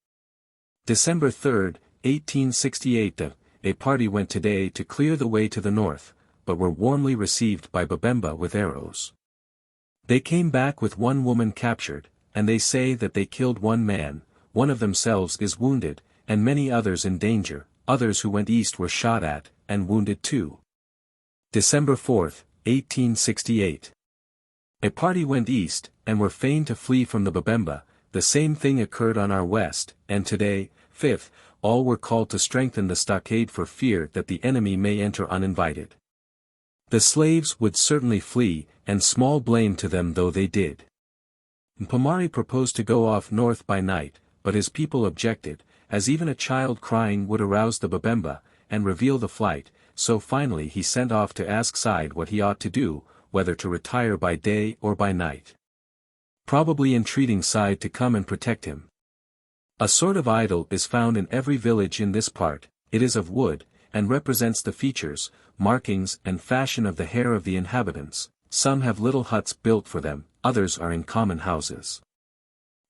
Speaker 1: December 3, 1868. A party went today to clear the way to the north, but were warmly received by Babemba with arrows. They came back with 1 woman captured, and they say that they killed 1 man, one of themselves is wounded, and many others in danger. Others who went east were shot at, and wounded too. December 4, 1868. A party went east, and were fain to flee from the Babemba. The same thing occurred on our west, and today, 5th, all were called to strengthen the stockade for fear that the enemy may enter uninvited. The slaves would certainly flee, and small blame to them though they did. Mpomari proposed to go off north by night, but his people objected, as even a child crying would arouse the Babemba, and reveal the flight, so finally he sent off to ask Side what he ought to do, whether to retire by day or by night. Probably entreating Side to come and protect him. A sort of idol is found in every village in this part. It is of wood, and represents the features, markings and fashion of the hair of the inhabitants. Some have little huts built for them, others are in common houses.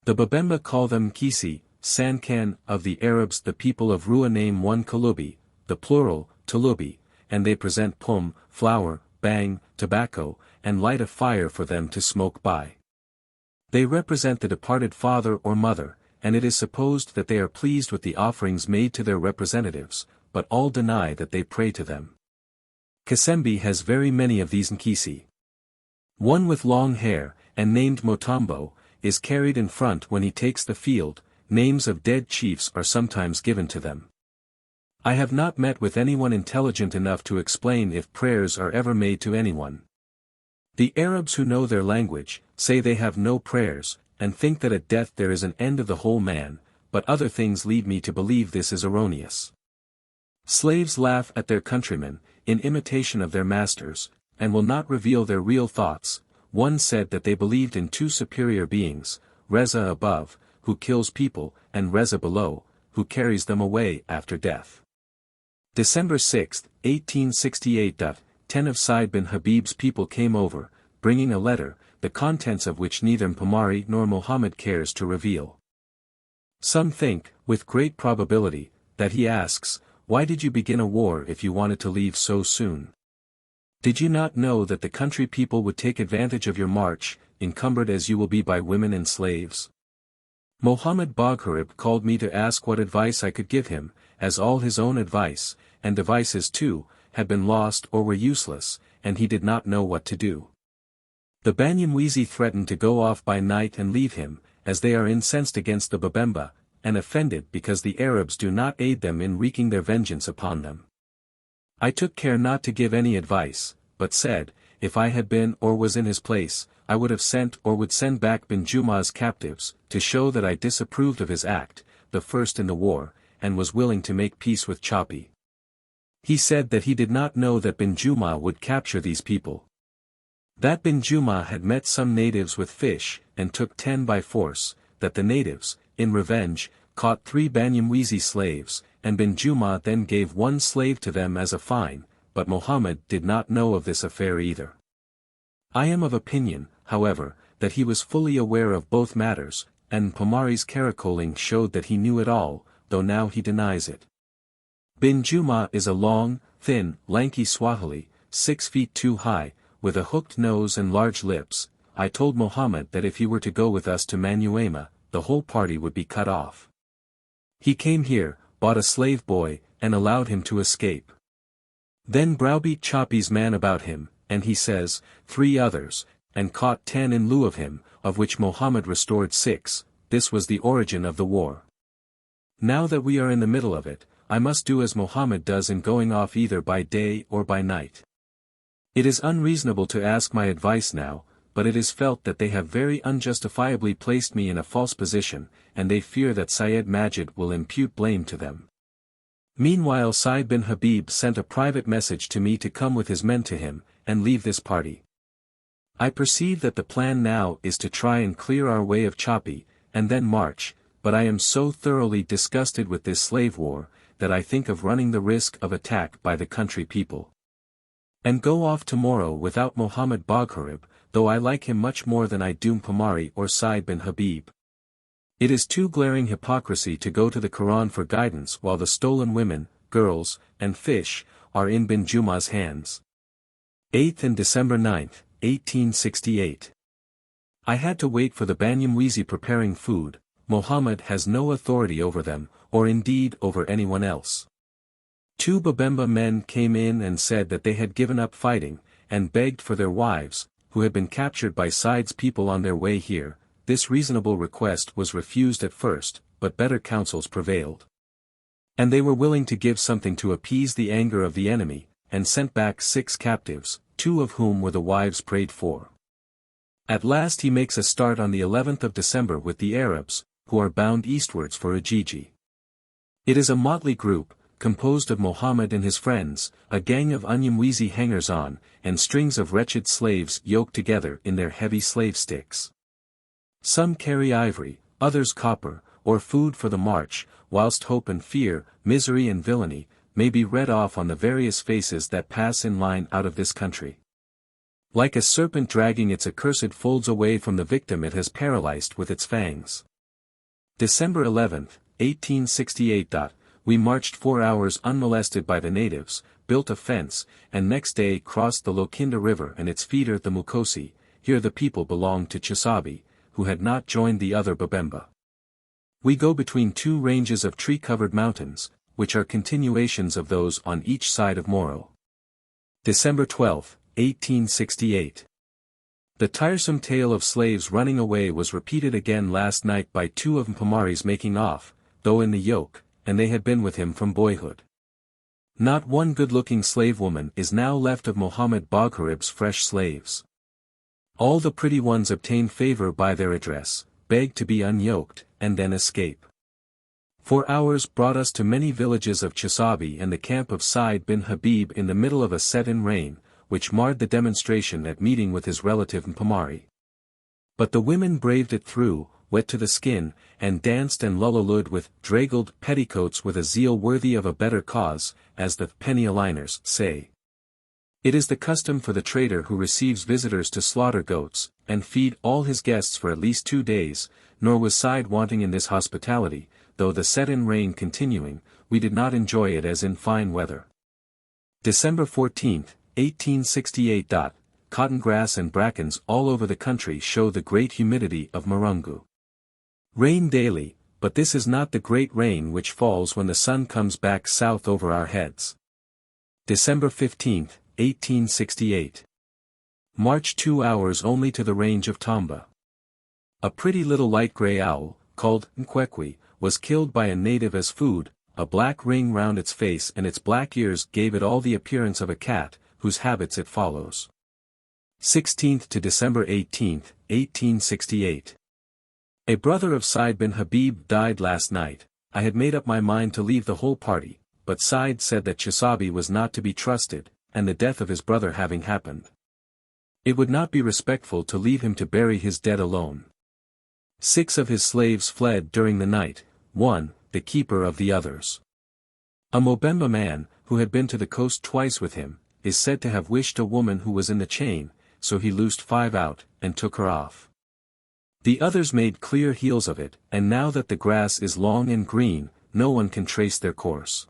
Speaker 1: The Babemba call them Kisi, Sankan, of the Arabs the people of Rua name one Kalubi, the plural, Tulubi, and they present pum, flour, bang, tobacco, and light a fire for them to smoke by. They represent the departed father or mother, and it is supposed that they are pleased with the offerings made to their representatives, but all deny that they pray to them. Kasembi has very many of these Nkisi. One with long hair, and named Motambo, is carried in front when he takes the field. Names of dead chiefs are sometimes given to them. I have not met with anyone intelligent enough to explain if prayers are ever made to anyone. The Arabs who know their language, say they have no prayers, and think that at death there is an end of the whole man, but other things lead me to believe this is erroneous. Slaves laugh at their countrymen, in imitation of their masters, and will not reveal their real thoughts. One said that they believed in 2 superior beings, Reza above, who kills people, and Reza below, who carries them away after death. December 6, 1868. 10 of Said bin Habib's people came over, bringing a letter, the contents of which neither Mpomari nor Mohammed cares to reveal. Some think, with great probability, that he asks, "Why did you begin a war if you wanted to leave so soon? Did you not know that the country people would take advantage of your march, encumbered as you will be by women and slaves?" Mohammed Bagharib called me to ask what advice I could give him, as all his own advice, and devices too, had been lost or were useless, and he did not know what to do. The Banyamwezi threatened to go off by night and leave him, as they are incensed against the Babemba, and offended because the Arabs do not aid them in wreaking their vengeance upon them. I took care not to give any advice, but said, if I had been or was in his place, I would have sent or would send back bin Juma's captives, to show that I disapproved of his act, the first in the war, and was willing to make peace with Choppy. He said that he did not know that bin Juma would capture these people. That bin Juma had met some natives with fish, and took 10 by force, that the natives, in revenge, caught 3 Banyamwezi slaves, and bin Juma then gave 1 slave to them as a fine, but Mohammed did not know of this affair either. I am of opinion, however, that he was fully aware of both matters, and Mpomari's caracoling showed that he knew it all, though now he denies it. Bin Juma is a long, thin, lanky Swahili, 6 feet 2 high, with a hooked nose and large lips. I told Mohammed that if he were to go with us to Manyuema, the whole party would be cut off. He came here, bought a slave boy, and allowed him to escape. Then browbeat Choppy's man about him, and he says, 3 others, and caught 10 in lieu of him, of which Mohammed restored 6. This was the origin of the war. Now that we are in the middle of it, I must do as Mohammed does in going off either by day or by night. It is unreasonable to ask my advice now, but it is felt that they have very unjustifiably placed me in a false position, and they fear that Syed Majid will impute blame to them. Meanwhile Said bin Habib sent a private message to me to come with his men to him, and leave this party. I perceive that the plan now is to try and clear our way of Choppy, and then march, but I am so thoroughly disgusted with this slave war, that I think of running the risk of attack by the country people. And go off tomorrow without Mohammed Bagharib, though I like him much more than I do Pamari or Said bin Habib. It is too glaring hypocrisy to go to the Quran for guidance while the stolen women, girls, and fish, are in bin Juma's hands. 8th and December 9th, 1868. I had to wait for the Banyamwezi preparing food. Mohammed has no authority over them, or indeed over anyone else. 2 Babemba men came in and said that they had given up fighting, and begged for their wives, who had been captured by Said's people on their way here. This reasonable request was refused at first, but better counsels prevailed. And they were willing to give something to appease the anger of the enemy, and sent back 6 captives, 2 of whom were the wives prayed for. At last he makes a start on the 11th of December with the Arabs, who are bound eastwards for Ujiji. It is a motley group, composed of Mohammed and his friends, a gang of Unyamwezi hangers-on, and strings of wretched slaves yoked together in their heavy slave sticks. Some carry ivory, others copper, or food for the march, whilst hope and fear, misery and villainy, may be read off on the various faces that pass in line out of this country. Like a serpent dragging its accursed folds away from the victim it has paralyzed with its fangs. December 11th, 1868. We marched 4 hours unmolested by the natives, built a fence, and next day crossed the Lokinda River and its feeder the Mukosi. Here the people belonged to Chisabi, who had not joined the other Babemba. We go between 2 ranges of tree-covered mountains, which are continuations of those on each side of Moro. December 12, 1868. The tiresome tale of slaves running away was repeated again last night by 2 of Mpamari's making off, though in the yoke, and they had been with him from boyhood. Not one good-looking slave woman is now left of Mohammed Bagharib's fresh slaves. All the pretty ones obtain favor by their address, beg to be unyoked, and then escape. 4 hours brought us to many villages of Chisabi and the camp of Said bin Habib in the middle of a set-in rain, which marred the demonstration at meeting with his relative Mpamari. But the women braved it through, wet to the skin, and danced and lullulud with draggled petticoats with a zeal worthy of a better cause, as the penny aligners say. It is the custom for the trader who receives visitors to slaughter goats, and feed all his guests for at least 2 days, nor was Said wanting in this hospitality, though the set-in rain continuing, we did not enjoy it as in fine weather. December 14th, 1868. Cotton grass and brackens all over the country show the great humidity of Marungu. Rain daily, but this is not the great rain which falls when the sun comes back south over our heads. December 15th, 1868. March 2 hours only to the range of Tamba. A pretty little light grey owl, called Nkwekwe, was killed by a native as food. A black ring round its face and its black ears gave it all the appearance of a cat, whose habits it follows. 16th to December 18th, 1868. A brother of Said bin Habib died last night. I had made up my mind to leave the whole party, but Said said that Chisabi was not to be trusted, and the death of his brother having happened, it would not be respectful to leave him to bury his dead alone. 6 of his slaves fled during the night, 1, the keeper of the others. A Mobemba man, who had been to the coast twice with him, is said to have wished a woman who was in the chain, so he loosed 5 out, and took her off. The others made clear heels of it, and now that the grass is long and green, no one can trace their course.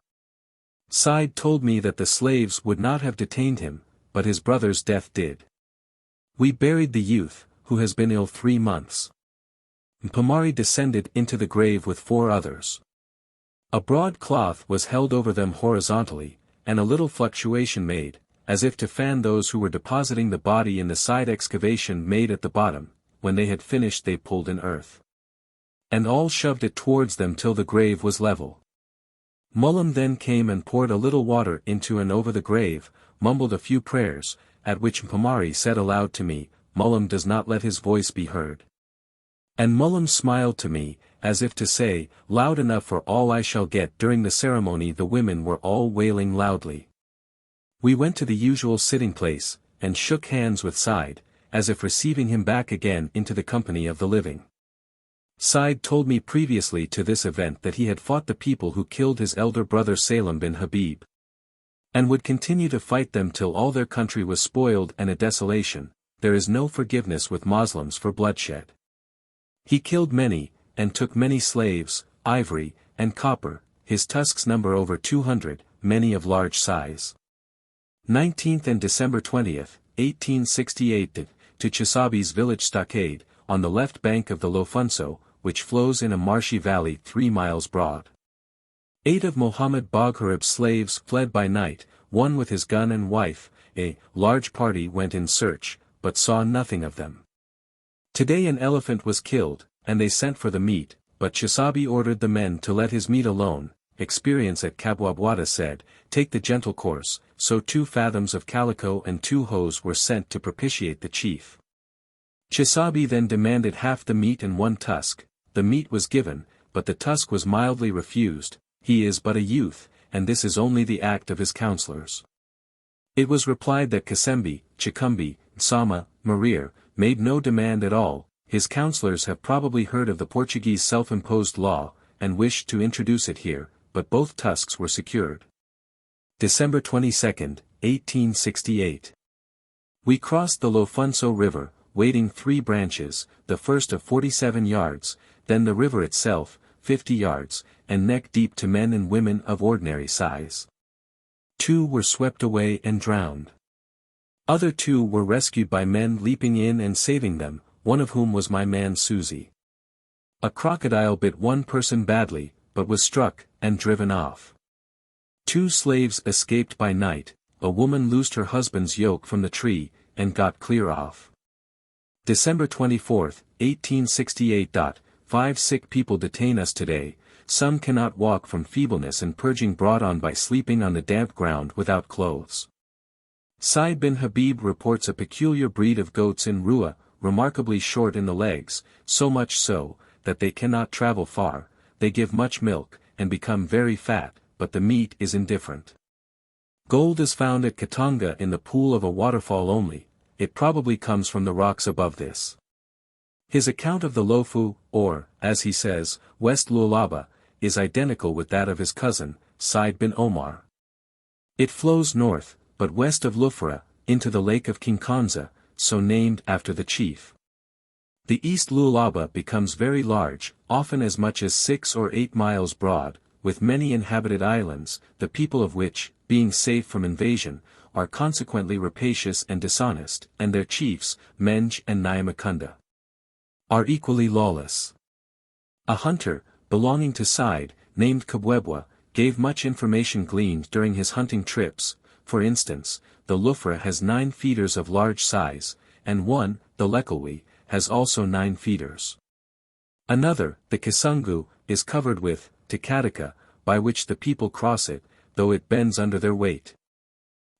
Speaker 1: Side told me that the slaves would not have detained him, but his brother's death did. We buried the youth, who has been ill 3 months. Mpomari descended into the grave with 4 others. A broad cloth was held over them horizontally, and a little fluctuation made, as if to fan those who were depositing the body in the side excavation made at the bottom. When they had finished they pulled in earth. And all shoved it towards them till the grave was level. Mullum then came and poured a little water into and over the grave, mumbled a few prayers, at which Mpomari said aloud to me, "Mullum does not let his voice be heard." And Mullum smiled to me, as if to say, "Loud enough for all I shall get." During the ceremony the women were all wailing loudly. We went to the usual sitting place, and shook hands with Side, as if receiving him back again into the company of the living. Side told me previously to this event that he had fought the people who killed his elder brother Salem bin Habib, and would continue to fight them till all their country was spoiled and a desolation. There is no forgiveness with Moslems for bloodshed. He killed many, and took many slaves, ivory, and copper. His tusks number over 200, many of large size. 19th and December 20th, 1868 to Chisabi's village stockade, on the left bank of the Lofunso, which flows in a marshy valley 3 miles broad. 8 of Mohammed Bagharib's slaves fled by night, one with his gun and wife. A large party went in search, but saw nothing of them. Today an elephant was killed, and they sent for the meat, but Chisabi ordered the men to let his meat alone. Experience at Kabwabwada said, "Take the gentle course," so 2 fathoms of calico and 2 hoes were sent to propitiate the chief. Chisabi then demanded half the meat and 1 tusk. The meat was given, but the tusk was mildly refused. He is but a youth, and this is only the act of his counselors. It was replied that Kasembi, Chikumbi, Sama, Marir, made no demand at all. His counselors have probably heard of the Portuguese self-imposed law, and wished to introduce it here, but both tusks were secured. December 22, 1868. We crossed the Lofunso River, wading 3 branches, the first of 47 yards, then the river itself, 50 yards, and neck-deep to men and women of ordinary size. 2 were swept away and drowned. Other 2 were rescued by men leaping in and saving them, one of whom was my man Susie. A crocodile bit 1 person badly, but was struck, and driven off. 2 slaves escaped by night. A woman loosed her husband's yoke from the tree, and got clear off. December 24, 1868. 5 sick people detain us today. Some cannot walk from feebleness and purging brought on by sleeping on the damp ground without clothes. Said bin Habib reports a peculiar breed of goats in Rua, remarkably short in the legs, so much so, that they cannot travel far. They give much milk, and become very fat, but the meat is indifferent. Gold is found at Katanga in the pool of a waterfall only. It probably comes from the rocks above this. His account of the Lofu, or, as he says, West Lualaba, is identical with that of his cousin, Said bin Omar. It flows north, but west of Lufra, into the lake of Kinkanza, so named after the chief. The East Lualaba becomes very large, often as much as 6 or 8 miles broad, with many inhabited islands, the people of which, being safe from invasion, are consequently rapacious and dishonest, and their chiefs, Menj and Nyamakunda, are equally lawless. A hunter, belonging to Said, named Kabwebwa, gave much information gleaned during his hunting trips. For instance, the Lufra has 9 feeders of large size, and one, the Lekalwi, has also 9 feeders. Another, the Kisungu, is covered with Tikatika, by which the people cross it, though it bends under their weight.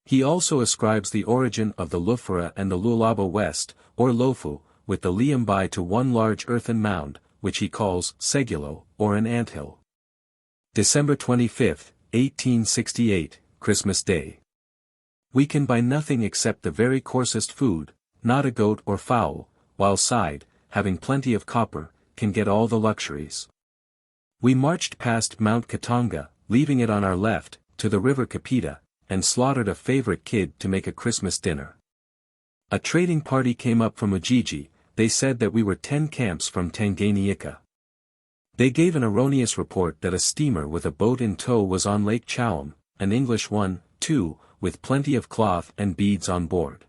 Speaker 1: He also ascribes the origin of the Lufra and the Lualaba West, or Lofu, with the Liambai to one large earthen mound, which he calls Segulo, or an anthill. December 25, 1868, Christmas Day. We can buy nothing except the very coarsest food, not a goat or fowl, while Said, having plenty of copper, can get all the luxuries. We marched past Mount Katanga, leaving it on our left, to the river Kapita, and slaughtered a favorite kid to make a Christmas dinner. A trading party came up from Ujiji. They said that we were 10 camps from Tanganyika. They gave an erroneous report that a steamer with a boat in tow was on Lake Chowam. an English one, too, with plenty of cloth and beads on board.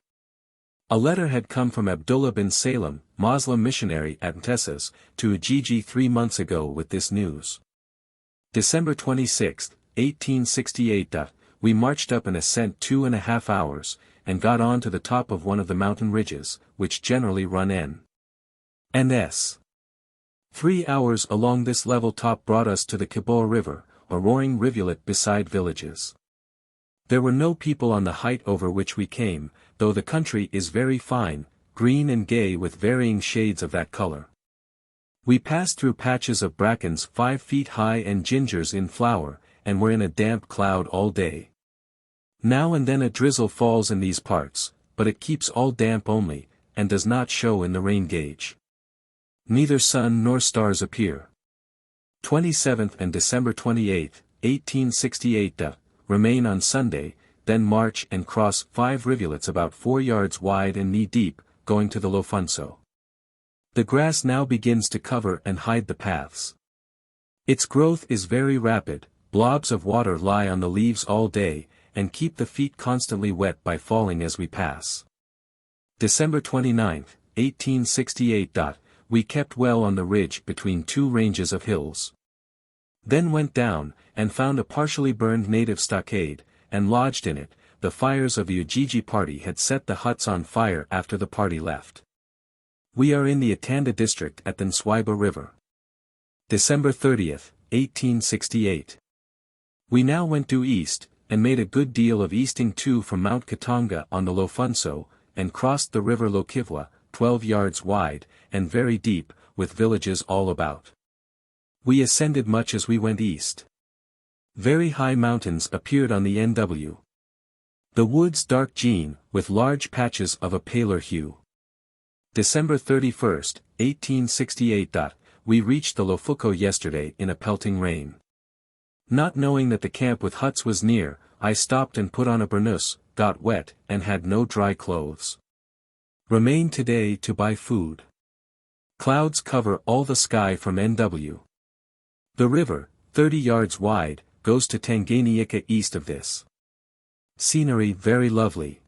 Speaker 1: A letter had come from Abdullah bin Salem, Moslem missionary at Mtesas, to Ujiji 3 months ago with this news. December 26, 1868. We marched up an ascent 2.5 hours, and got on to the top of one of the mountain ridges, which generally run N.S. 3 hours along this level top brought us to the Kibor River, a roaring rivulet beside villages. There were no people on the height over which we came, though the country is very fine, green and gay with varying shades of that color. We passed through patches of brackens 5 feet high and gingers in flower, and were in a damp cloud all day. Now and then a drizzle falls in these parts, but it keeps all damp only, and does not show in the rain gauge. Neither sun nor stars appear. 27th and December 28, 1868. Remain on Sunday, then march and cross 5 rivulets about 4 yards wide and knee-deep, going to the Lofunso. The grass now begins to cover and hide the paths. Its growth is very rapid, blobs of water lie on the leaves all day, and keep the feet constantly wet by falling as we pass. December 29, 1868. We kept well on the ridge between 2 ranges of hills. Then went down, and found a partially burned native stockade, and lodged in it. The fires of the Ujiji party had set the huts on fire after the party left. We are in the Atanda district at the Nswaiba River. December 30, 1868. We now went due east, and made a good deal of easting too from Mount Katanga on the Lofunso, and crossed the river Lokivwa, 12 yards wide, and very deep, with villages all about. We ascended much as we went east. Very high mountains appeared on the NW. The woods dark green, with large patches of a paler hue. December 31, 1868. We reached the Lofuko yesterday in a pelting rain. Not knowing that the camp with huts was near, I stopped and put on a burnous, got wet, and had no dry clothes. Remain today to buy food. Clouds cover all the sky from NW. The river, 30 yards wide, goes to Tanganyika east of this. Scenery very lovely.